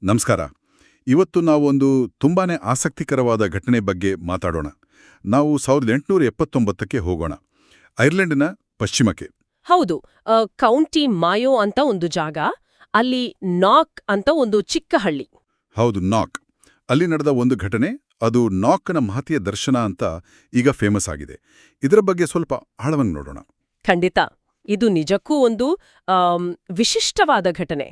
ನಮಸ್ಕಾರ. ಇವತ್ತು ನಾವೊಂದು ತುಂಬಾನೇ ಆಸಕ್ತಿಕರವಾದ ಘಟನೆ ಬಗ್ಗೆ ಮಾತಾಡೋಣ. ನಾವು 1879ಕ್ಕೆ ಹೋಗೋಣ. ಐರ್ಲೆಂಡಿನ ಪಶ್ಚಿಮಕ್ಕೆ. ಹೌದು. ಕೌಂಟಿ ಮಾಯೋ ಅಂತ ಒಂದು ಜಾಗ. ಅಲ್ಲಿ ನಾಕ್ ಅಂತ ಒಂದು ಚಿಕ್ಕ ಹಳ್ಳಿ. ಹೌದು, ನಾಕ್. ಅಲ್ಲಿ ನಡೆದ ಒಂದು ಘಟನೆ, ಅದು ನಾಕ್ನ ಮಹತಿಯ ದರ್ಶನ ಅಂತ ಈಗ ಫೇಮಸ್ ಆಗಿದೆ. ಇದರ ಬಗ್ಗೆ ಸ್ವಲ್ಪ ಆಳವಾಗಿ ನೋಡೋಣ. ಖಂಡಿತ. ಇದು ನಿಜಕ್ಕೂ ಒಂದು ವಿಶಿಷ್ಟವಾದ ಘಟನೆ.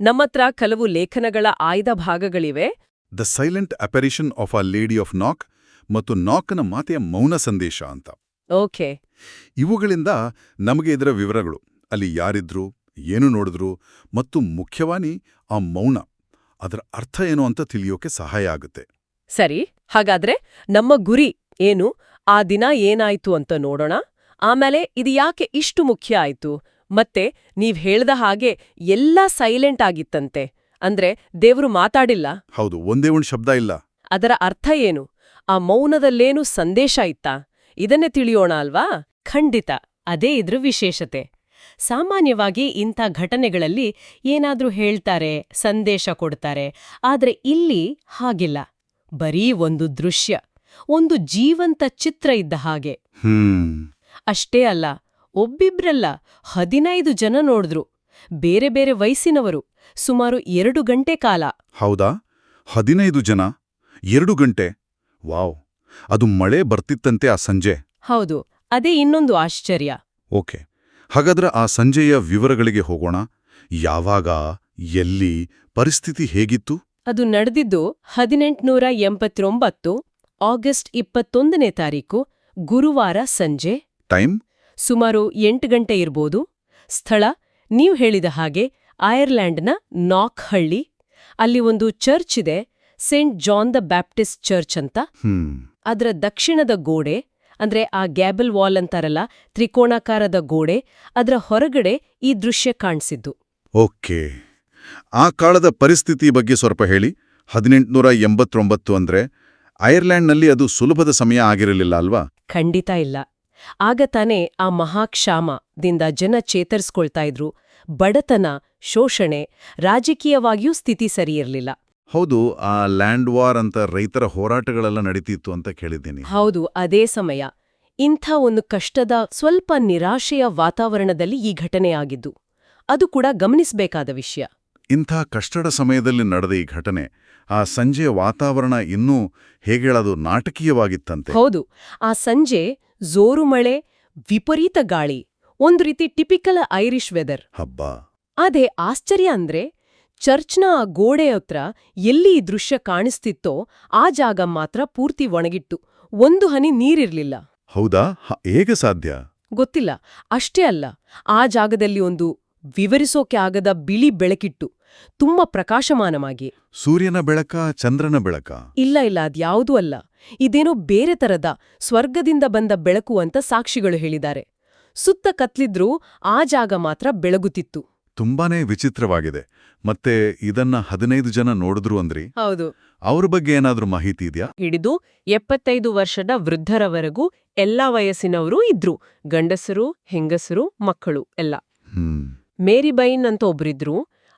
ನಮ್ಮತ್ರ ಕೆಲವು ಲೇಖನಗಳ ಆಯ್ದ ಭಾಗಗಳಿವೆ. The silent apparition of a lady of Knock ಮತ್ತು ನಾಕ್ನ ಮಾತೆಯ ಮೌನ ಸಂದೇಶ ಅಂತ. ಓಕೆ. ಇವುಗಳಿಂದ ನಮಗೆ ಇದರ ವಿವರಗಳು, ಅಲ್ಲಿ ಯಾರಿದ್ರು, ಏನು ನೋಡಿದ್ರು, ಮತ್ತು ಮುಖ್ಯವಾಗಿ ಆ ಮೌನ, ಅದರ ಅರ್ಥ ಏನು ಅಂತ ತಿಳಿಯೋಕೆ ಸಹಾಯ ಆಗುತ್ತೆ. ಸರಿ, ಹಾಗಾದ್ರೆ ನಮ್ಮ ಗುರಿ ಏನು, ಆ ದಿನ ಏನಾಯ್ತು ಅಂತ ನೋಡೋಣ. ಆಮೇಲೆ ಇದು ಯಾಕೆ ಇಷ್ಟು ಮುಖ್ಯ ಆಯ್ತು, ಮತ್ತೆ ನೀವ್ ಹೇಳ್ದ ಹಾಗೆ ಎಲ್ಲ ಸೈಲೆಂಟ್ ಆಗಿತ್ತಂತೆ, ಅಂದ್ರೆ ದೇವ್ರು ಮಾತಾಡಿಲ್ಲ. ಹೌದು, ಒಂದೇ ಒಂದು ಶಬ್ದ ಇಲ್ಲ. ಅದರ ಅರ್ಥ ಏನು, ಆ ಮೌನದಲ್ಲೇನು ಸಂದೇಶ ಇತ್ತಾ, ಇದನ್ನೇ ತಿಳಿಯೋಣ ಅಲ್ವಾ? ಖಂಡಿತ, ಅದೇ ಇದ್ರ ವಿಶೇಷತೆ. ಸಾಮಾನ್ಯವಾಗಿ ಇಂಥ ಘಟನೆಗಳಲ್ಲಿ ಏನಾದ್ರೂ ಹೇಳ್ತಾರೆ, ಸಂದೇಶ ಕೊಡ್ತಾರೆ. ಆದ್ರೆ ಇಲ್ಲಿ ಹಾಗಿಲ್ಲ. ಬರೀ ಒಂದು ದೃಶ್ಯ, ಒಂದು ಜೀವಂತ ಚಿತ್ರ ಇದ್ದ ಹಾಗೆ. ಅಷ್ಟೇ ಅಲ್ಲ, ಒಬ್ಬಿಬ್ರಲ್ಲ, 15 ಜನ ನೋಡಿದ್ರು. ಬೇರೆ ಬೇರೆ ವಯಸ್ಸಿನವರು, ಸುಮಾರು 2 ಗಂಟೆ ಕಾಲ. ಹೌದಾ? 15 ಜನ, 2 ಗಂಟೆ. ವಾವ್! ಅದು ಮಳೆ ಬರ್ತಿತ್ತಂತೆ ಆ ಸಂಜೆ. ಹೌದು, ಅದೇ ಇನ್ನೊಂದು ಆಶ್ಚರ್ಯ. ಓಕೆ, ಹಾಗಾದ್ರೆ ಆ ಸಂಜೆಯ ವಿವರಗಳಿಗೆ ಹೋಗೋಣ. ಯಾವಾಗ, ಎಲ್ಲಿ, ಪರಿಸ್ಥಿತಿ ಹೇಗಿತ್ತು? ಅದು ನಡೆದಿದ್ದು 1889 ಆಗಸ್ಟ್ 21ನೇ ತಾರೀಕು, ಗುರುವಾರ ಸಂಜೆ. ಟೈಮ್? ಸುಮಾರು 8 ಗಂಟೆ ಇರ್ಬೋದು. ಸ್ಥಳ ನೀವು ಹೇಳಿದ ಹಾಗೆ ಐರ್ಲ್ಯಾಂಡ್ನ ನಾಕ್ ಹಳ್ಳಿ. ಅಲ್ಲಿ ಒಂದು ಚರ್ಚ್ ಇದೆ, Saint John the Baptist church ಅಂತ. ಅದರ ದಕ್ಷಿಣದ ಗೋಡೆ, ಅಂದ್ರೆ ಆ ಗ್ಯಾಬಲ್ ವಾಲ್ ಅಂತಾರಲ್ಲ, ತ್ರಿಕೋಣಾಕಾರದ ಗೋಡೆ, ಅದರ ಹೊರಗಡೆ ಈ ದೃಶ್ಯ ಕಾಣಿಸಿದ್ದು. ಓಕೆ, ಆ ಕಾಲದ ಪರಿಸ್ಥಿತಿ ಬಗ್ಗೆ ಸ್ವಲ್ಪ ಹೇಳಿ. 1889 ಅಂದ್ರೆ ಐರ್ಲ್ಯಾಂಡ್ನಲ್ಲಿ ಅದು ಸುಲಭದ ಸಮಯ ಆಗಿರಲಿಲ್ಲ ಅಲ್ವಾ? ಖಂಡಿತ ಇಲ್ಲ. ಆಗ ತಾನೇ ಆ ಮಹಾಕ್ಷಾಮದಿಂದ ಜನ ಚೇತರಿಸ್ಕೊಳ್ತಾ ಇದ್ರು. ಬಡತನ, ಶೋಷಣೆ, ರಾಜಕೀಯವಾಗಿಯೂ ಸ್ಥಿತಿ ಸರಿಯಿರಲಿಲ್ಲ. ಹೌದು, ಆ ಲ್ಯಾಂಡ್ ವಾರ್ ಅಂತ ರೈತರ ಹೋರಾಟಗಳೆಲ್ಲ ನಡೀತಿತ್ತು ಅಂತ ಕೇಳಿದ್ದೀನಿ. ಹೌದು, ಅದೇ ಸಮಯ. ಇಂಥ ಒಂದು ಕಷ್ಟದ, ಸ್ವಲ್ಪ ನಿರಾಶೆಯ ವಾತಾವರಣದಲ್ಲಿ ಈ ಘಟನೆ ಆಗಿದ್ದು. ಅದು ಕೂಡ ಗಮನಿಸಬೇಕಾದ ವಿಷಯ. ಇಂಥ ಕಷ್ಟದ ಸಮಯದಲ್ಲಿ ನಡೆದ ಈ ಘಟನೆ, ಆ ಸಂಜೆಯ ವಾತಾವರಣ ಇನ್ನೂ ಹೇಗೇಳೋದು, ನಾಟಕೀಯವಾಗಿತ್ತಂತೆ. ಹೌದು, ಆ ಸಂಜೆ ಜೋರು ಮಳೆ, ವಿಪರೀತ ಗಾಳಿ, ಒಂದು ರೀತಿ ಟಿಪಿಕಲ್ ಐರಿಷ್ ವೆದರ್. ಹಬ್ಬ. ಅದೇ ಆಶ್ಚರ್ಯ ಅಂದ್ರೆ, ಚರ್ಚ್ನ ಆ ಗೋಡೆ ಹತ್ರ ಎಲ್ಲಿ ಈ ದೃಶ್ಯ ಕಾಣಿಸ್ತಿತ್ತೋ ಆ ಜಾಗ ಮಾತ್ರ ಪೂರ್ತಿ ಒಣಗಿತ್ತು. ಒಂದು ಹನಿ ನೀರಿರ್ಲಿಲ್ಲ. ಹೌದಾ? ಹೇಗೆ ಸಾಧ್ಯ? ಗೊತ್ತಿಲ್ಲ. ಅಷ್ಟೇ ಅಲ್ಲ, ಆ ಜಾಗದಲ್ಲಿ ಒಂದು ವಿವರಿಸೋಕೆ ಆಗದ ಬಿಳಿ ಬೆಳಕಿಟ್ಟು, ತುಂಬಾ ಪ್ರಕಾಶಮಾನವಾಗಿ. ಸೂರ್ಯನ ಬೆಳಕ, ಚಂದ್ರನ ಬೆಳಕ? ಇಲ್ಲ, ಅದ್ಯಾವುದೂ ಅಲ್ಲ. ಇದೇನೋ ಬೇರೆ ತರದ, ಸ್ವರ್ಗದಿಂದ ಬಂದ ಬೆಳಕು ಅಂತ ಸಾಕ್ಷಿಗಳು ಹೇಳಿದ್ದಾರೆ. ಸುತ್ತ ಕತ್ಲಿದ್ರೂ ಆ ಜಾಗ ಮಾತ್ರ ಬೆಳಗುತ್ತಿತ್ತು. ತುಂಬಾನೇ ವಿಚಿತ್ರವಾಗಿದೆ. ಮತ್ತೆ ಇದನ್ನ 15 ಜನ ನೋಡಿದ್ರು ಅಂದ್ರಿ? ಹೌದು. ಅವ್ರ ಬಗ್ಗೆ ಏನಾದ್ರೂ ಮಾಹಿತಿ ಇದೆಯಾ? ಹಿಡಿದು 75 ವರ್ಷದ ವೃದ್ಧರವರೆಗೂ ಎಲ್ಲಾ ವಯಸ್ಸಿನವರೂ ಇದ್ರು. ಗಂಡಸರು, ಹೆಂಗಸರು, ಮಕ್ಕಳು ಎಲ್ಲ. ಮೇರಿಬೈನ್ ಅಂತ ಒಬ್ರಿದ್ರು.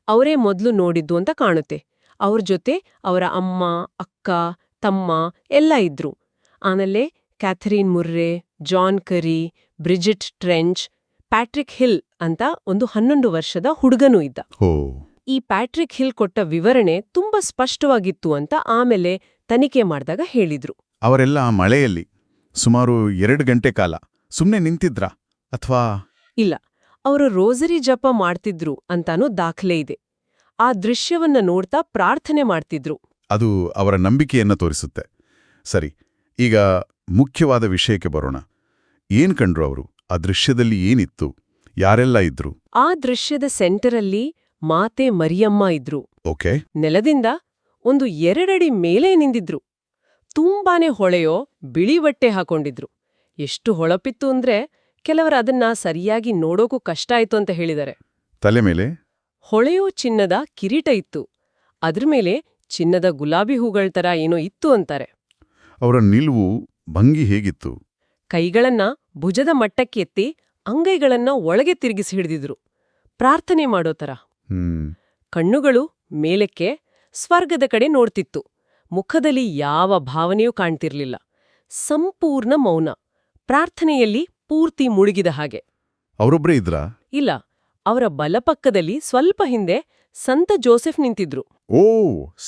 ಅವರೇ ಮೊದ್ಲು ನೋಡಿದ್ದು ಅಂತ ಕಾಣುತ್ತೆ. ಅವ್ರ ಜೊತೆ ಅವರ ಅಮ್ಮ, ಅಕ್ಕ, ತಮ್ಮ ಎಲ್ಲ ಇದ್ರು. ಆಮೇಲೆ ಕ್ಯಾಥರೀನ್ ಮುರ್ರೆ, ಜಾನ್ ಕರಿ, ಬ್ರಿಜಿಟ್ ಟ್ರೆಂಚ್, ಪ್ಯಾಟ್ರಿಕ್ ಹಿಲ್ ಅಂತ ಒಂದು 11 ವರ್ಷದ ಹುಡುಗನೂ ಇದ್ದ. ಈ ಪ್ಯಾಟ್ರಿಕ್ ಹಿಲ್ ಕೊಟ್ಟ ವಿವರಣೆ ತುಂಬಾ ಸ್ಪಷ್ಟವಾಗಿತ್ತು ಅಂತ ಆಮೇಲೆ ತನಿಖೆ ಮಾಡಿದಾಗ ಹೇಳಿದ್ರು. ಅವರೆಲ್ಲ ಮಳೆಯಲ್ಲಿ ಸುಮಾರು 2 ಗಂಟೆ ಕಾಲ ಸುಮ್ನೆ ನಿಂತಿದ್ರಾ ಅಥವಾ? ಇಲ್ಲ, ಅವರು ರೋಸರಿ ಜಪ ಮಾಡ್ತಿದ್ರು ಅಂತಾನೂ ದಾಖಲೆ ಇದೆ. ಆ ದೃಶ್ಯವನ್ನ ನೋಡ್ತಾ ಪ್ರಾರ್ಥನೆ ಮಾಡ್ತಿದ್ರು. ಅದು ಅವರ ನಂಬಿಕೆಯನ್ನ ತೋರಿಸುತ್ತೆ. ಸರಿ, ಈಗ ಮುಖ್ಯವಾದ ವಿಷಯಕ್ಕೆ ಬರೋಣ. ಏನ್ ಕಂಡ್ರು ಅವರು? ಆ ದೃಶ್ಯದಲ್ಲಿ ಏನಿತ್ತು? ಯಾರೆಲ್ಲ ಇದ್ರು? ಆ ದೃಶ್ಯದ ಸೆಂಟರಲ್ಲಿ ಮಾತೆ ಮರಿಯಮ್ಮ ಇದ್ರು. ಓಕೆ. ನೆಲದಿಂದ ಒಂದು 2 ಅಡಿ ಮೇಲೆ ನಿಂದಿದ್ರು. ತುಂಬಾನೇ ಹೊಳೆಯೋ ಬಿಳಿ ಬಟ್ಟೆ ಹಾಕೊಂಡಿದ್ರು. ಎಷ್ಟು ಹೊಳಪಿತ್ತು ಅಂದ್ರೆ ಕೆಲವರು ಅದನ್ನ ಸರಿಯಾಗಿ ನೋಡೋಕು ಕಷ್ಟ ಆಯ್ತು ಅಂತ ಹೇಳಿದ್ದಾರೆ. ತಲೆ ಮೇಲೆ ಹೊಳೆಯೋ ಚಿನ್ನದ ಕಿರೀಟ ಇತ್ತು. ಅದ್ರ ಮೇಲೆ ಚಿನ್ನದ ಗುಲಾಬಿ ಹೂಗಳ ತರ ಏನೋ ಇತ್ತು ಅಂತಾರೆ. ಅವರ ನಿಲುವು, ಭಂಗಿ ಹೇಗಿತ್ತು? ಕೈಗಳನ್ನ ಭುಜದ ಮಟ್ಟಕ್ಕೆ ಎತ್ತಿ ಅಂಗೈಗಳನ್ನ ಒಳಗೆ ತಿರುಗಿಸಿ ಹಿಡಿದಿದ್ರು, ಪ್ರಾರ್ಥನೆ ಮಾಡೋ ತರ. ಕಣ್ಣುಗಳು ಮೇಲಕ್ಕೆ, ಸ್ವರ್ಗದ ಕಡೆ ನೋಡ್ತಿತ್ತು. ಮುಖದಲ್ಲಿ ಯಾವ ಭಾವನೆಯೂ ಕಾಣ್ತಿರ್ಲಿಲ್ಲ. ಸಂಪೂರ್ಣ ಮೌನ, ಪ್ರಾರ್ಥನೆಯಲ್ಲಿ ಪೂರ್ತಿ ಮುಳುಗಿದ ಹಾಗೆ. ಅವರೊಬ್ರೇ ಇದ್ರಾ? ಇಲ್ಲ, ಅವರ ಬಲಪಕ್ಕದಲ್ಲಿ ಸ್ವಲ್ಪ ಹಿಂದೆ ಸಂತ ಜೋಸೆಫ್ ನಿಂತಿದ್ರು. ಓ,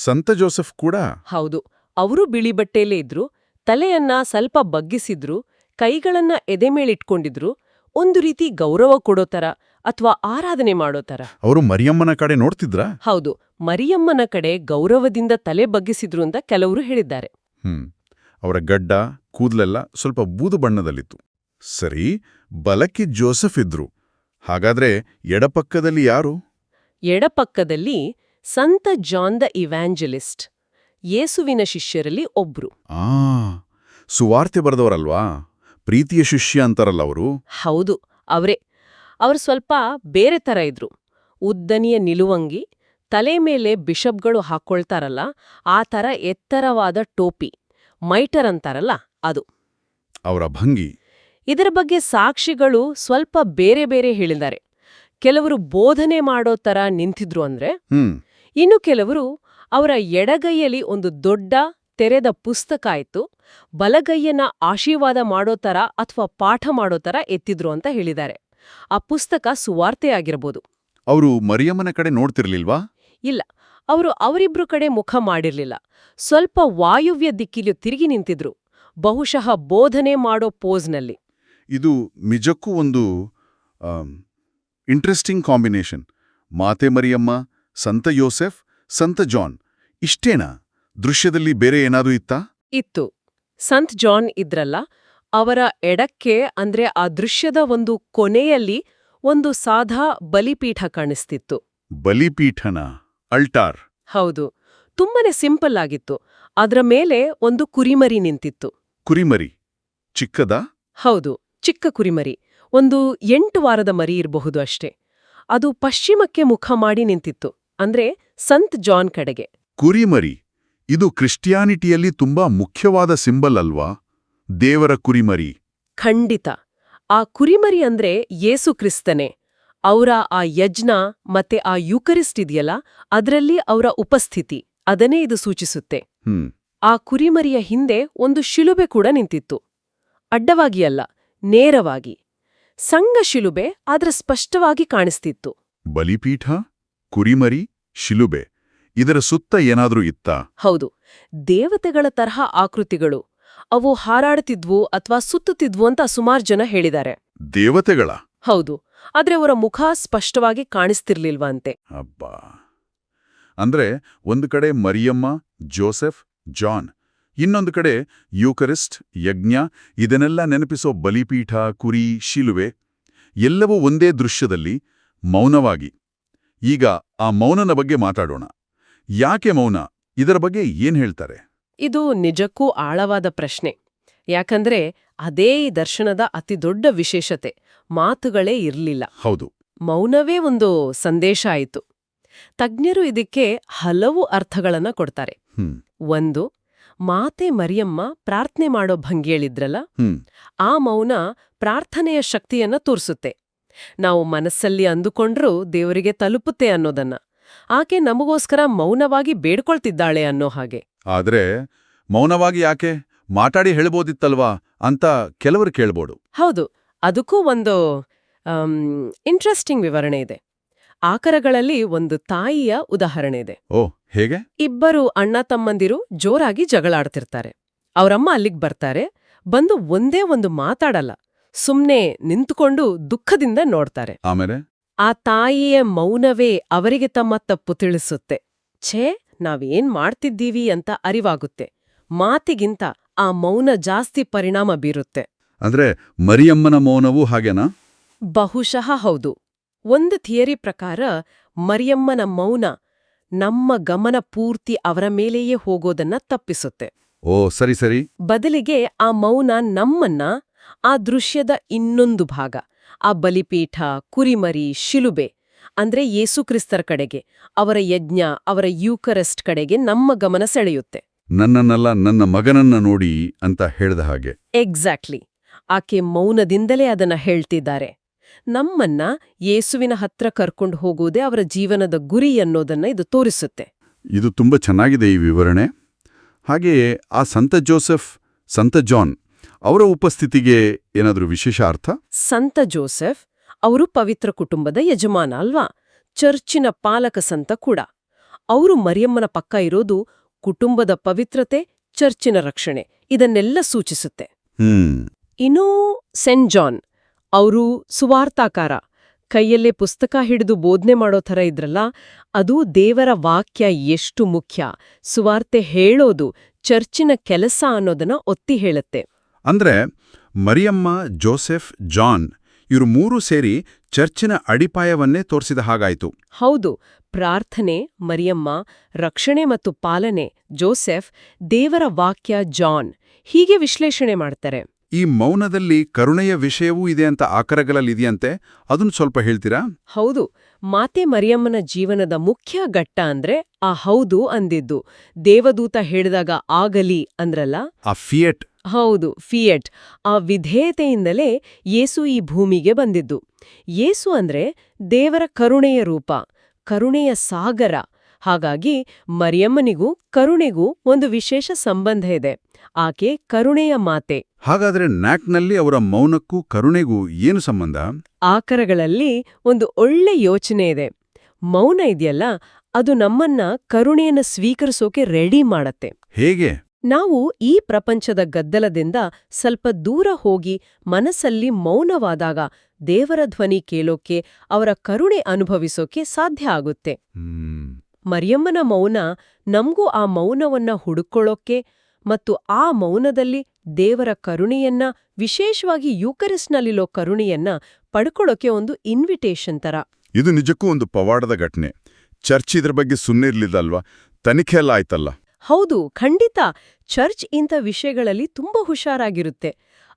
ಸಂತ ಜೋಸೆಫ್ ಕೂಡ? ಹೌದು, ಅವರು ಬಿಳಿ ಬಟ್ಟೆಯಲ್ಲೇ ಇದ್ರು, ತಲೆಯನ್ನ ಸ್ವಲ್ಪ ಬಗ್ಗಿಸಿದ್ರು, ಕೈಗಳನ್ನ ಎದೆ ಮೇಲಿಟ್ಕೊಂಡಿದ್ರು, ಒಂದು ರೀತಿ ಗೌರವ ಕೊಡೋ ತರ ಅಥವಾ ಆರಾಧನೆ ಮಾಡೋ ತರ. ಅವರು ಮರಿಯಮ್ಮನ ಕಡೆ ನೋಡ್ತಿದ್ರಾ? ಹೌದು, ಮರಿಯಮ್ಮನ ಕಡೆ ಗೌರವದಿಂದ ತಲೆ ಬಗ್ಗಿಸಿದ್ರು ಅಂತ ಕೆಲವರು ಹೇಳಿದ್ದಾರೆ. ಅವರ ಗಡ್ಡ, ಕೂದಲೆಲ್ಲ ಸ್ವಲ್ಪ ಬೂದು ಬಣ್ಣದಲ್ಲಿತ್ತು. ಸರಿ, ಬಲಕ್ಕೆ ಜೋಸೆಫ್ ಇದ್ರು. ಹಾಗಾದ್ರೆ ಎಡಪಕ್ಕದಲ್ಲಿ ಯಾರು? ಎಡಪಕ್ಕದಲ್ಲಿ ಸಂತ ಜಾನ್ ದ ಇವ್ಯಾಂಜಲಿಸ್ಟ್, ಯೇಸುವಿನ ಶಿಷ್ಯರಲ್ಲಿ ಒಬ್ರು. ಆ, ಸುವಾರ್ತೆ ಬರೆದವರಲ್ವಾ? ಪ್ರೀತಿಯ ಶಿಷ್ಯ ಅಂತಾರಲ್ಲ ಅವರು? ಹೌದು, ಅವರೇ. ಅವರು ಸ್ವಲ್ಪ ಬೇರೆ ತರ ಇದ್ರು. ಉದ್ದನೆಯ ನಿಲುವಂಗಿ, ತಲೆ ಮೇಲೆ ಬಿಷಪ್ಗಳು ಹಾಕೊಳ್ತಾರಲ್ಲ ಆ ತರ ಎತ್ತರವಾದ ಟೋಪಿ, ಮೈಟರ್ ಅಂತಾರಲ್ಲ ಅದು. ಅವರ ಭಂಗಿ. ಇದರ ಬಗ್ಗೆ ಸಾಕ್ಷಿಗಳು ಸ್ವಲ್ಪ ಬೇರೆ ಬೇರೆ ಹೇಳಿದ್ದಾರೆ. ಕೆಲವರು ಬೋಧನೆ ಮಾಡೋ ತರ ನಿಂತಿದ್ರು ಅಂದ್ರೆ, ಇನ್ನು ಕೆಲವರು ಅವರ ಎಡಗೈಯಲ್ಲಿ ಒಂದು ದೊಡ್ಡ ತೆರೆದ ಪುಸ್ತಕ ಇತ್ತು, ಬಲಗೈಯನ್ನ ಆಶೀರ್ವಾದ ಮಾಡೋ ತರ ಅಥವಾ ಪಾಠ ಮಾಡೋ ತರ ಎತ್ತಿದ್ರು ಅಂತ ಹೇಳಿದ್ದಾರೆ. ಆ ಪುಸ್ತಕ ಸುವಾರ್ತೆ ಆಗಿರಬಹುದು. ಅವರು ಮರಿಯಮ್ಮನ ಕಡೆ ನೋಡ್ತಿರ್ಲಿಲ್ವಾ? ಇಲ್ಲ, ಅವರು ಅವರಿಬ್ರು ಕಡೆ ಮುಖ ಮಾಡಿರ್ಲಿಲ್ಲ. ಸ್ವಲ್ಪ ವಾಯುವ್ಯ ದಿಕ್ಕಿಲು ತಿರುಗಿ ನಿಂತಿದ್ರು, ಬಹುಶಃ ಬೋಧನೆ ಮಾಡೋ ಪೋಸ್ನಲ್ಲಿ. ಇದು ನಿಜಕ್ಕೂ ಒಂದು ಇಂಟ್ರೆಸ್ಟಿಂಗ್ ಕಾಂಬಿನೇಷನ್. ಮಾತೆ ಮರಿಯಮ್ಮ, ಸಂತ ಯೋಸೆಫ್, ಸಂತ ಜಾನ್, ಇಷ್ಟೇನಾ? ದೃಶ್ಯದಲ್ಲಿ ಬೇರೆ ಏನಾದ್ರೂ ಇತ್ತಾ? ಇತ್ತು. ಸಂತ್ ಜಾನ್ ಇದ್ರಲ್ಲ, ಅವರ ಎಡಕ್ಕೆ ಅಂದ್ರೆ ಆ ದೃಶ್ಯದ ಒಂದು ಕೊನೆಯಲ್ಲಿ ಒಂದು ಸಾದಾ ಬಲಿಪೀಠ ಕಾಣಿಸ್ತಿತ್ತು. ಬಲಿಪೀಠನ? ಅಲ್ಟಾರ್? ಹೌದು, ತುಂಬಾನೇ ಸಿಂಪಲ್ ಆಗಿತ್ತು. ಅದರ ಮೇಲೆ ಒಂದು ಕುರಿಮರಿ ನಿಂತಿತ್ತು. ಕುರಿಮರಿ? ಚಿಕ್ಕದಾ? ಹೌದು, ಚಿಕ್ಕ ಕುರಿಮರಿ. ಒಂದು 8 ವಾರದ ಮರಿ ಇರಬಹುದು ಅಷ್ಟೇ. ಅದು ಪಶ್ಚಿಮಕ್ಕೆ ಮುಖ ಮಾಡಿ ನಿಂತಿತ್ತು, ಅಂದ್ರೆ ಸಂತ್ ಜಾನ್ ಕಡೆಗೆ. ಕುರಿಮರಿ? ಇದು ಕ್ರಿಶ್ಚಿಯಾನಿಟಿಯಲ್ಲಿ ತುಂಬಾ ಮುಖ್ಯವಾದ ಸಿಂಬಲ್ ಅಲ್ವಾ? ದೇವರ ಕುರಿಮರಿ. ಖಂಡಿತ. ಆ ಕುರಿಮರಿ ಅಂದ್ರೆ ಯೇಸು ಕ್ರಿಸ್ತನೇ. ಅವರ ಆ ಯಜ್ಞ ಮತ್ತೆ ಆ ಯೂಕರಿಸ್ಟ್ ಇದೆಯಲ್ಲ, ಅದರಲ್ಲಿ ಅವರ ಉಪಸ್ಥಿತಿ, ಅದನ್ನೇ ಇದು ಸೂಚಿಸುತ್ತೆ. ಆ ಕುರಿಮರಿಯ ಹಿಂದೆ ಒಂದು ಶಿಲುಬೆ ಕೂಡ ನಿಂತಿತ್ತು. ಅಡ್ಡವಾಗಿ ಅಲ್ಲ, ನೇರವಾಗಿ. ಸಣ್ಣ ಶಿಲುಬೆ, ಆದ್ರೆ ಸ್ಪಷ್ಟವಾಗಿ ಕಾಣಿಸ್ತಿತ್ತು. ಬಲಿಪೀಠ, ಕುರಿಮರಿ, ಶಿಲುಬೆ, ಇದರ ಸುತ್ತ ಏನಾದ್ರೂ ಇತ್ತಾ? ಹೌದು, ದೇವತೆಗಳ ತರಹ ಆಕೃತಿಗಳು. ಅವು ಹಾರಾಡ್ತಿದ್ವು ಅಥವಾ ಸುತ್ತುತ್ತಿದ್ವು ಅಂತ ಸುಮಾರು ಜನ ಹೇಳಿದ್ದಾರೆ. ದೇವತೆಗಳ? ಹೌದು, ಆದ್ರೆ ಅವರ ಮುಖ ಸ್ಪಷ್ಟವಾಗಿ ಕಾಣಿಸ್ತಿರ್ಲಿಲ್ವಂತೆ. ಅಬ್ಬಾ. ಅಂದ್ರೆ ಒಂದು ಕಡೆ ಮರಿಯಮ್ಮ, ಜೋಸೆಫ್, ಜಾನ್, ಇನ್ನೊಂದು ಕಡೆ ಯೂಕರಿಸ್ಟ್, ಯಜ್ಞ, ಇದನ್ನೆಲ್ಲ ನೆನಪಿಸೋ ಬಲಿಪೀಠ, ಕುರಿ, ಶಿಲುವೆ, ಎಲ್ಲವೂ ಒಂದೇ ದೃಶ್ಯದಲ್ಲಿ ಮೌನವಾಗಿ. ಈಗ ಆ ಮೌನನ ಬಗ್ಗೆ ಮಾತಾಡೋಣ. ಯಾಕೆ ಮೌನ? ಇದರ ಬಗ್ಗೆ ಏನ್ ಹೇಳ್ತಾರೆ? ಇದು ನಿಜಕ್ಕೂ ಆಳವಾದ ಪ್ರಶ್ನೆ. ಯಾಕಂದ್ರೆ ಅದೇ ಈ ದರ್ಶನದ ಅತಿದೊಡ್ಡ ವಿಶೇಷತೆ. ಮಾತುಗಳೇ ಇರ್ಲಿಲ್ಲ. ಹೌದು, ಮೌನವೇ ಒಂದು ಸಂದೇಶ ಆಯಿತು. ತಜ್ಞರು ಇದಕ್ಕೆ ಹಲವು ಅರ್ಥಗಳನ್ನ ಕೊಡ್ತಾರೆ. ಒಂದು, ಮಾತೆ ಮರಿಯಮ್ಮ ಪ್ರಾರ್ಥನೆ ಮಾಡೋ ಭಂಗಿಯಲ್ಲಿದ್ರಲ್ಲ, ಆ ಮೌನ ಪ್ರಾರ್ಥನೆಯ ಶಕ್ತಿಯನ್ನ ತೋರಿಸುತ್ತೆ. ನಾವು ಮನಸ್ಸಲ್ಲಿ ಅಂದುಕೊಂಡ್ರೂ ದೇವರಿಗೆ ತಲುಪುತ್ತೆ ಅನ್ನೋದನ್ನ. ಆಕೆ ನಮಗೋಸ್ಕರ ಮೌನವಾಗಿ ಬೇಡ್ಕೊಳ್ತಿದ್ದಾಳೆ ಅನ್ನೋ ಹಾಗೆ. ಆದ್ರೆ ಮೌನವಾಗಿ ಯಾಕೆ? ಮಾತಾಡಿ ಹೇಳ್ಬೋದಿತ್ತಲ್ವಾ ಅಂತ ಕೆಲವರು ಕೇಳ್ಬೋದು. ಹೌದು, ಅದಕ್ಕೂ ಒಂದು ಇಂಟ್ರೆಸ್ಟಿಂಗ್ ವಿವರಣೆ ಇದೆ. ಆಕರಗಳಲ್ಲಿ ಒಂದು ತಾಯಿಯ ಉದಾಹರಣೆ ಇದೆ. ಓ, ಹೇಗೆ? ಇಬ್ಬರು ಅಣ್ಣ ತಮ್ಮಂದಿರು ಜೋರಾಗಿ ಜಗಳಾಡ್ತಿರ್ತಾರೆ. ಅವರಮ್ಮ ಅಲ್ಲಿಗ್ ಬರ್ತಾರೆ. ಬಂದು ಒಂದೇ ಒಂದು ಮಾತಾಡಲ್ಲ, ಸುಮ್ನೆ ನಿಂತುಕೊಂಡು ದುಃಖದಿಂದ ನೋಡ್ತಾರೆ. ಆಮೇಲೆ ಆ ತಾಯಿಯ ಮೌನವೇ ಅವರಿಗೆ ತಮ್ಮ ತಪ್ಪು ತಿಳಿಸುತ್ತೆ. ಛೇ, ನಾವೇನ್ ಮಾಡ್ತಿದ್ದೀವಿ ಅಂತ ಅರಿವಾಗುತ್ತೆ. ಮಾತಿಗಿಂತ ಆ ಮೌನ ಜಾಸ್ತಿ ಪರಿಣಾಮ ಬೀರುತ್ತೆ. ಅಂದ್ರೆ ಮರಿಯಮ್ಮನ ಮೌನವೂ ಹಾಗೇನಾ? ಬಹುಶಃ ಹೌದು. ಒಂದು ಥಿಯರಿ ಪ್ರಕಾರ ಮರಿಯಮ್ಮನ ಮೌನ ನಮ್ಮ ಗಮನ ಪೂರ್ತಿ ಅವರ ಮೇಲೆಯೇ ಹೋಗೋದನ್ನ ತಪ್ಪಿಸುತ್ತೆ. ಓ, ಸರಿ ಸರಿ. ಬದಲಿಗೆ ಆ ಮೌನ ನಮ್ಮನ್ನ ಆ ದೃಶ್ಯದ ಇನ್ನೊಂದು ಭಾಗ, ಆ ಬಲಿಪೀಠ, ಕುರಿಮರಿ, ಶಿಲುಬೆ ಅಂದ್ರೆ ಯೇಸುಕ್ರಿಸ್ತರ ಕಡೆಗೆ, ಅವರ ಯಜ್ಞ, ಅವರ ಯೂಕರಿಸ್ಟ್ ಕಡೆಗೆ ನಮ್ಮ ಗಮನ ಸೆಳೆಯುತ್ತೆ. ನನ್ನನ್ನೆಲ್ಲ ನನ್ನ ಮಗನನ್ನ ನೋಡಿ ಅಂತ ಹೇಳ್ದ ಹಾಗೆ. ಎಕ್ಸಾಕ್ಟ್ಲಿ. ಆಕೆ ಮೌನದಿಂದಲೇ ಅದನ್ನ ಹೇಳ್ತಿದ್ದಾರೆ. ನಮ್ಮನ್ನ ಯೇಸುವಿನ ಹತ್ರ ಕರ್ಕೊಂಡು ಹೋಗುವುದೇ ಅವರ ಜೀವನದ ಗುರಿ ಅನ್ನೋದನ್ನ ಇದು ತೋರಿಸುತ್ತೆ. ಇದು ತುಂಬ ಚೆನ್ನಾಗಿದೆ ಈ ವಿವರಣೆ. ಹಾಗೆಯೇ ಆ ಸಂತ ಜೋಸೆಫ್, ಸಂತ ಜಾನ್ ಅವರ ಉಪಸ್ಥಿತಿಗೆ ಏನಾದರೂ ವಿಶೇಷ ಅರ್ಥ? ಸಂತ ಜೋಸೆಫ್ ಅವರು ಪವಿತ್ರ ಕುಟುಂಬದ ಯಜಮಾನ ಅಲ್ವಾ, ಚರ್ಚಿನ ಪಾಲಕ ಸಂತ ಕೂಡ. ಅವರು ಮರಿಯಮ್ಮನ ಪಕ್ಕ ಇರೋದು ಕುಟುಂಬದ ಪವಿತ್ರತೆ, ಚರ್ಚಿನ ರಕ್ಷಣೆ ಇದನ್ನೆಲ್ಲ ಸೂಚಿಸುತ್ತೆ. ಇನ್ನು ಸೆಂಟ್ ಜಾನ್ ಅವರು ಸುವಾರ್ತಾಕಾರ, ಕೈಯಲ್ಲೇ ಪುಸ್ತಕ ಹಿಡಿದು ಬೋಧನೆ ಮಾಡೋ ಥರ ಇದ್ರಲ್ಲ, ಅದು ದೇವರ ವಾಕ್ಯ ಎಷ್ಟು ಮುಖ್ಯ, ಸುವಾರ್ತೆ ಹೇಳೋದು ಚರ್ಚಿನ ಕೆಲಸ ಅನ್ನೋದನ್ನ ಒತ್ತಿ ಹೇಳುತ್ತೆ. ಅಂದ್ರೆ ಮರಿಯಮ್ಮ, ಜೋಸೆಫ್, ಜಾನ್ ಇವರು ಮೂರೂ ಸೇರಿ ಚರ್ಚಿನ ಅಡಿಪಾಯವನ್ನೇ ತೋರಿಸಿದ ಹಾಗಾಯ್ತು. ಹೌದು, ಪ್ರಾರ್ಥನೆ ಮರಿಯಮ್ಮ, ರಕ್ಷಣೆ ಮತ್ತು ಪಾಲನೆ ಜೋಸೆಫ್, ದೇವರ ವಾಕ್ಯ ಜಾನ್, ಹೀಗೆ ವಿಶ್ಲೇಷಣೆ ಮಾಡ್ತಾರೆ. ಈ ಮೌನದಲ್ಲಿ ಕರುಣೆಯ ವಿಷಯವೂ ಇದೆ ಅಂತ ಆಕರಗಳಲ್ಲಿದೆಯಂತೆ, ಅದನ್ನು ಸ್ವಲ್ಪ ಹೇಳ್ತೀರಾ? ಹೌದು, ಮಾತೆ ಮರಿಯಮ್ಮನ ಜೀವನದ ಮುಖ್ಯ ಘಟ್ಟ ಅಂದ್ರೆ ಆ ಹೌದು ಅಂದಿದ್ದು. ದೇವದೂತ ಹೇಳಿದಾಗ ಆಗಲಿ ಅಂದ್ರಲ್ಲ, ಆ ಫಿಯೆಟ್. ಹೌದು, ಫಿಯೆಟ್. ಆ ವಿಧೇಯತೆಯಿಂದಲೇ ಯೇಸು ಈ ಭೂಮಿಗೆ ಬಂದಿದ್ದು. ಯೇಸು ಅಂದ್ರೆ ದೇವರ ಕರುಣೆಯ ರೂಪ, ಕರುಣೆಯ ಸಾಗರ. ಹಾಗಾಗಿ ಮರಿಯಮ್ಮನಿಗೂ ಕರುಣೆಗೂ ಒಂದು ವಿಶೇಷ ಸಂಬಂಧ ಇದೆ. ಆಕೆ ಕರುಣೆಯ ಮಾತೆ. ಹಾಗಾದ್ರೆ ನ್ಯಾಕ್ನಲ್ಲಿ ಅವರ ಮೌನಕ್ಕೂ ಕರುಣೆಗೂ ಏನು ಸಂಬಂಧ? ಆಕರಗಳಲ್ಲಿ ಒಂದು ಒಳ್ಳೆ ಯೋಚನೆ ಇದೆ. ಮೌನ ಇದೆಯಲ್ಲ, ಅದು ನಮ್ಮನ್ನ ಕರುಣೆಯನ್ನು ಸ್ವೀಕರಿಸೋಕೆ ರೆಡಿ ಮಾಡತ್ತೆ. ಹೇಗೆ? ನಾವು ಈ ಪ್ರಪಂಚದ ಗದ್ದಲದಿಂದ ಸ್ವಲ್ಪ ದೂರ ಹೋಗಿ ಮನಸ್ಸಲ್ಲಿ ಮೌನವಾದಾಗ ದೇವರ ಧ್ವನಿ ಕೇಳೋಕೆ, ಅವರ ಕರುಣೆ ಅನುಭವಿಸೋಕೆ ಸಾಧ್ಯ ಆಗುತ್ತೆ. ಮರಿಯಮ್ಮನ ಮೌನ ನಮ್ಗೂ ಆ ಮೌನವನ್ನ ಹುಡುಕೊಳ್ಳೋಕೆ ಮತ್ತು ಆ ಮೌನದಲ್ಲಿ ದೇವರ ಕರುಣೆಯನ್ನ, ವಿಶೇಷವಾಗಿ ಯೂಕರಿಸ್ಟ್ನಲ್ಲಿರೋ ಕರುಣೆಯನ್ನ ಪಡ್ಕೊಳ್ಳೋಕೆ ಒಂದು ಇನ್ವಿಟೇಷನ್ ತರ. ಇದು ನಿಜಕ್ಕೂ ಒಂದು ಪವಾಡದ ಘಟನೆ. ಚರ್ಚ್ ಇದ್ರ ಬಗ್ಗೆ ಸುಮ್ಮನಿರ್ಲಿಲ್ಲಲ್ವಾ? ತನಿಖೆ ಎಲ್ಲ ಆಯ್ತಲ್ಲ? ಹೌದು, ಖಂಡಿತ. ಚರ್ಚ್ ಇಂಥ ವಿಷಯಗಳಲ್ಲಿ ತುಂಬಾ ಹುಷಾರಾಗಿರುತ್ತೆ.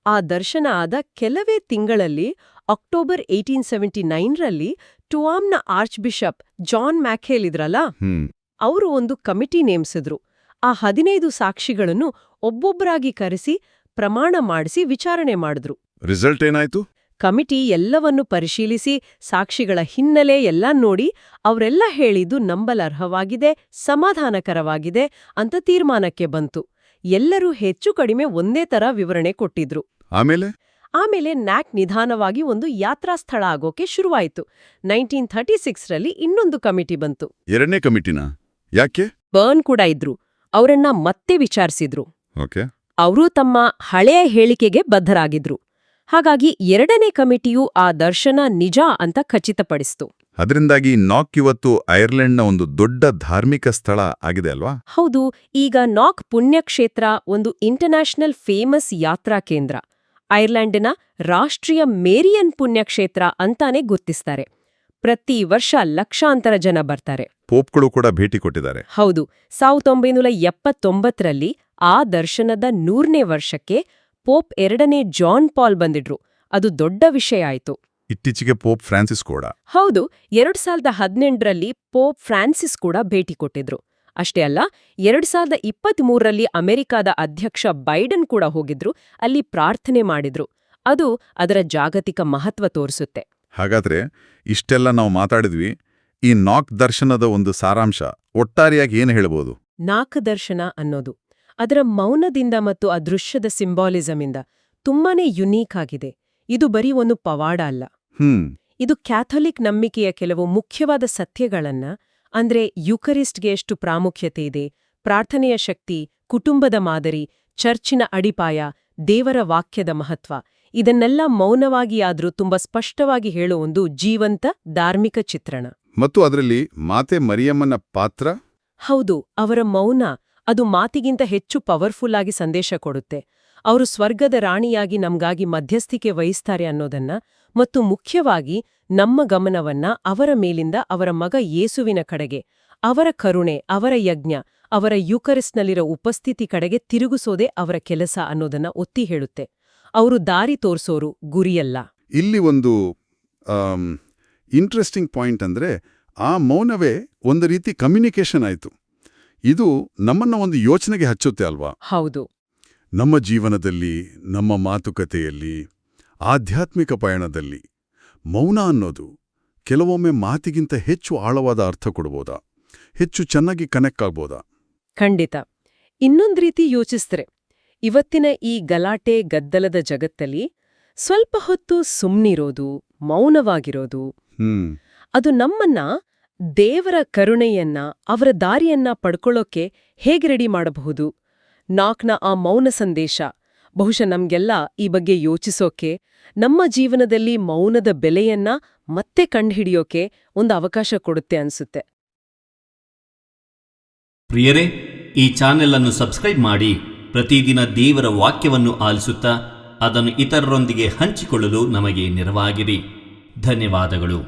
ಆ ದರ್ಶನ ಆದ ಕೆಲವೇ ತಿಂಗಳಲ್ಲಿ ಅಕ್ಟೋಬರ್ 1879ರಲ್ಲಿ ಟುವಾಮ್ನ ಆರ್ಚ್ ಬಿಷಪ್ ಜಾನ್ ಮ್ಯಾಕೇಲ್ ಇದ್ರಲ್ಲ, ಅವರು ಒಂದು ಕಮಿಟಿ ನೇಮಿಸಿದ್ರು. ಆ 15 ಸಾಕ್ಷಿಗಳನ್ನು ಒಬ್ಬೊಬ್ಬರಾಗಿ ಕರೆಸಿ ಪ್ರಮಾಣ ಮಾಡಿಸಿ ವಿಚಾರಣೆ ಮಾಡಿದ್ರು. ರಿಸಲ್ಟ್ ಏನಾಯ್ತು? ಕಮಿಟಿ ಎಲ್ಲವನ್ನೂ ಪರಿಶೀಲಿಸಿ ಸಾಕ್ಷಿಗಳ ಹಿನ್ನೆಲೆ ಎಲ್ಲ ನೋಡಿ ಅವರೆಲ್ಲ ಹೇಳಿದ್ದು ನಂಬಲರ್ಹವಾಗಿದೆ, ಸಮಾಧಾನಕರವಾಗಿದೆ ಅಂತ ತೀರ್ಮಾನಕ್ಕೆ ಬಂತು. ಎಲ್ಲರೂ ಹೆಚ್ಚು ಕಡಿಮೆ ಒಂದೇ ತರ ವಿವರಣೆ ಕೊಟ್ಟಿದ್ರು. ಆಮೇಲೆ ನ್ಯಾಕ್ ನಿಧಾನವಾಗಿ ಒಂದು ಯಾತ್ರಾ ಸ್ಥಳ ಆಗೋಕೆ ಶುರುವಾಯಿತು. 1936ರಲ್ಲಿ ಇನ್ನೊಂದು ಕಮಿಟಿ ಬಂತು. ಎರಡನೇ ಕಮಿಟಿನ? ಯಾಕೆ? ಬರ್ನ್ ಕೂಡ ಇದ್ರು. ಅವರನ್ನ ಮತ್ತೆ ವಿಚಾರಿಸಿದ್ರು. ಓಕೆ. ಅವರು ತಮ್ಮ ಹಳೆಯ ಹೇಳಿಕೆಗೆ ಬದ್ಧರಾಗಿದ್ರು. ಹಾಗಾಗಿ ಎರಡನೇ ಕಮಿಟಿಯು ಆ ದರ್ಶನ ನಿಜ ಅಂತ ಖಚಿತಪಡಿಸಿತು. ಅದರಿಂದಾಗಿ ನಾಕ್ ಇವತ್ತು ಐರ್ಲೆಂಡ್ನ ಒಂದು ದೊಡ್ಡ ಧಾರ್ಮಿಕ ಸ್ಥಳ ಆಗಿದೆ ಅಲ್ವಾ? ಹೌದು, ಈಗ ನಾಕ್ ಪುಣ್ಯಕ್ಷೇತ್ರ ಒಂದು ಇಂಟರ್ನ್ಯಾಷನಲ್ ಫೇಮಸ್ ಯಾತ್ರಾ ಕೇಂದ್ರ. ಐರ್ಲೆಂಡಿನ ರಾಷ್ಟ್ರೀಯ ಮೇರಿಯನ್ ಪುಣ್ಯಕ್ಷೇತ್ರ ಅಂತಾನೆ ಗುರ್ತಿಸ್ತಾರೆ. ಪ್ರತಿ ವರ್ಷ ಲಕ್ಷಾಂತರ ಜನ ಬರ್ತಾರೆ. ಪೋಪ್ಗಳು ಕೂಡ ಭೇಟಿ ಕೊಟ್ಟಿದ್ದಾರೆ. ಹೌದು, 1979ರಲ್ಲಿ ಆ ದರ್ಶನದ 100ನೇ ವರ್ಷಕ್ಕೆ ಪೋಪ್ 2ನೇ ಜಾನ್ ಪಾಲ್ ಬಂದಿದ್ರು. ಅದು ದೊಡ್ಡ ವಿಷಯ ಆಯ್ತು. ಇತ್ತೀಚೆಗೆ ಪೋಪ್ ಫ್ರಾನ್ಸಿಸ್ ಕೂಡ. ಹೌದು, 2018ರಲ್ಲಿ ಪೋಪ್ ಫ್ರಾನ್ಸಿಸ್ ಕೂಡ ಭೇಟಿ ಕೊಟ್ಟಿದ್ರು. ಅಷ್ಟೇ ಅಲ್ಲ, 2023ರಲ್ಲಿ ಅಮೆರಿಕಾದ ಅಧ್ಯಕ್ಷ ಬೈಡನ್ ಕೂಡ ಹೋಗಿದ್ರು, ಅಲ್ಲಿ ಪ್ರಾರ್ಥನೆ ಮಾಡಿದ್ರು. ಅದು ಅದರ ಜಾಗತಿಕ ಮಹತ್ವ ತೋರಿಸುತ್ತೆ. ಹಾಗಾದ್ರೆ ಇಷ್ಟೆಲ್ಲ ನಾವು ಮಾತಾಡಿದ್ವಿ. ಈ ನಾಕ್ ದರ್ಶನದ ಒಂದು ಸಾರಾಂಶ ಒಟ್ಟಾರೆಯಾಗಿ ಏನು ಹೇಳ್ಬೋದು? ನಾಕ್ ದರ್ಶನ ಅನ್ನೋದು ಅದರ ಮೌನದಿಂದ ಮತ್ತು ಆ ದೃಶ್ಯದ ಸಿಂಬಾಲಿಸಮಿಂದ ತುಂಬಾನೇ ಯುನೀಕ್ ಆಗಿದೆ. ಇದು ಬರೀ ಒಂದು ಪವಾಡ ಅಲ್ಲ. ಇದು ಕ್ಯಾಥೋಲಿಕ್ ನಂಬಿಕೆಯ ಕೆಲವು ಮುಖ್ಯವಾದ ಸತ್ಯಗಳನ್ನ, ಅಂದ್ರೆ ಯುಕರಿಸ್ಟ್ಗೆ ಎಷ್ಟು ಪ್ರಾಮುಖ್ಯತೆ ಇದೆ, ಪ್ರಾರ್ಥನೆಯ ಶಕ್ತಿ, ಕುಟುಂಬದ ಮಾದರಿ, ಚರ್ಚಿನ ಅಡಿಪಾಯ, ದೇವರ ವಾಕ್ಯದ ಮಹತ್ವ, ಇದನ್ನೆಲ್ಲ ಮೌನವಾಗಿಯಾದ್ರೂ ತುಂಬಾ ಸ್ಪಷ್ಟವಾಗಿ ಹೇಳೋ ಒಂದು ಜೀವಂತ ಧಾರ್ಮಿಕ ಚಿತ್ರಣ. ಮತ್ತು ಅದರಲ್ಲಿ ಮಾತೆ ಮರಿಯಮ್ಮನ ಪಾತ್ರ? ಹೌದು, ಅವರ ಮೌನ ಅದು ಮಾತಿಗಿಂತ ಹೆಚ್ಚು ಪವರ್ಫುಲ್ ಆಗಿ ಸಂದೇಶ ಕೊಡುತ್ತೆ. ಅವರು ಸ್ವರ್ಗದ ರಾಣಿಯಾಗಿ ನಮ್ಗಾಗಿ ಮಧ್ಯಸ್ಥಿಕೆ ವಹಿಸ್ತಾರೆ ಅನ್ನೋದನ್ನ, ಮತ್ತು ಮುಖ್ಯವಾಗಿ ನಮ್ಮ ಗಮನವನ್ನ ಅವರ ಮೇಲಿಂದ ಅವರ ಮಗ ಯೇಸುವಿನ ಕಡೆಗೆ, ಅವರ ಕರುಣೆ, ಅವರ ಯಜ್ಞ, ಅವರ ಯೂಕರಿಸ್ಟ್ನಲ್ಲಿರೋ ಉಪಸ್ಥಿತಿ ಕಡೆಗೆ ತಿರುಗಿಸೋದೇ ಅವರ ಕೆಲಸ ಅನ್ನೋದನ್ನ ಒತ್ತಿ ಹೇಳುತ್ತೆ. ಅವರು ದಾರಿ ತೋರ್ಸೋರು, ಗುರಿಯಲ್ಲ. ಇಲ್ಲಿ ಒಂದು ಇಂಟ್ರೆಸ್ಟಿಂಗ್ ಪಾಯಿಂಟ್ ಅಂದ್ರೆ, ಆ ಮೌನವೇ ಒಂದು ರೀತಿ ಕಮ್ಯುನಿಕೇಶನ್ ಆಯಿತು. ಇದು ನಮ್ಮನ್ನ ಒಂದು ಯೋಚನೆಗೆ ಹಚ್ಚುತ್ತೆ ಅಲ್ವಾ? ಹೌದು. ನಮ್ಮ ಜೀವನದಲ್ಲಿ, ನಮ್ಮ ಮಾತುಕತೆಯಲ್ಲಿ, ಆಧ್ಯಾತ್ಮಿಕ ಪಯಣದಲ್ಲಿ ಮೌನ ಅನ್ನೋದು ಕೆಲವೊಮ್ಮೆ ಮಾತಿಗಿಂತ ಹೆಚ್ಚು ಆಳವಾದ ಅರ್ಥ ಕೊಡ್ಬೋದಾ? ಹೆಚ್ಚು ಚೆನ್ನಾಗಿ ಕನೆಕ್ಟ್ ಆಗ್ಬೋದಾ? ಖಂಡಿತ. ಇನ್ನೊಂದ್ ರೀತಿ ಯೋಚಿಸಿದ್ರೆ, ಇವತ್ತಿನ ಈ ಗಲಾಟೆ ಗದ್ದಲದ ಜಗತ್ತಲ್ಲಿ ಸ್ವಲ್ಪ ಹೊತ್ತು ಸುಮ್ನಿರೋದು, ಮೌನವಾಗಿರೋದು, ಅದು ನಮ್ಮನ್ನ ದೇವರ ಕರುಣೆಯನ್ನ, ಅವರ ದಾರಿಯನ್ನ ಪಡ್ಕೊಳ್ಳೋಕೆ ಹೇಗೆ ರೆಡಿ ಮಾಡಬಹುದು? ನಾಕ್ನ ಆ ಮೌನ ಸಂದೇಶ ಬಹುಶಃ ನಮ್ಗೆಲ್ಲ ಈ ಬಗ್ಗೆ ಯೋಚಿಸೋಕೆ, ನಮ್ಮ ಜೀವನದಲ್ಲಿ ಮೌನದ ಬೆಲೆಯನ್ನ ಮತ್ತೆ ಕಂಡುಹಿಡಿಯೋಕೆ ಒಂದು ಅವಕಾಶ ಕೊಡುತ್ತೆ ಅನ್ಸುತ್ತೆ. ಪ್ರಿಯರೇ, ಈ ಚಾನೆಲ್ ಅನ್ನು ಸಬ್ಸ್ಕ್ರೈಬ್ ಮಾಡಿ ಪ್ರತಿದಿನ ದೇವರ ವಾಕ್ಯವನ್ನು ಆಲಿಸುತ್ತಾ ಅದನ್ನು ಇತರರೊಂದಿಗೆ ಹಂಚಿಕೊಳ್ಳಲು ನಮಗೆ ನೆರವಾಗಿರಿ. ಧನ್ಯವಾದಗಳು.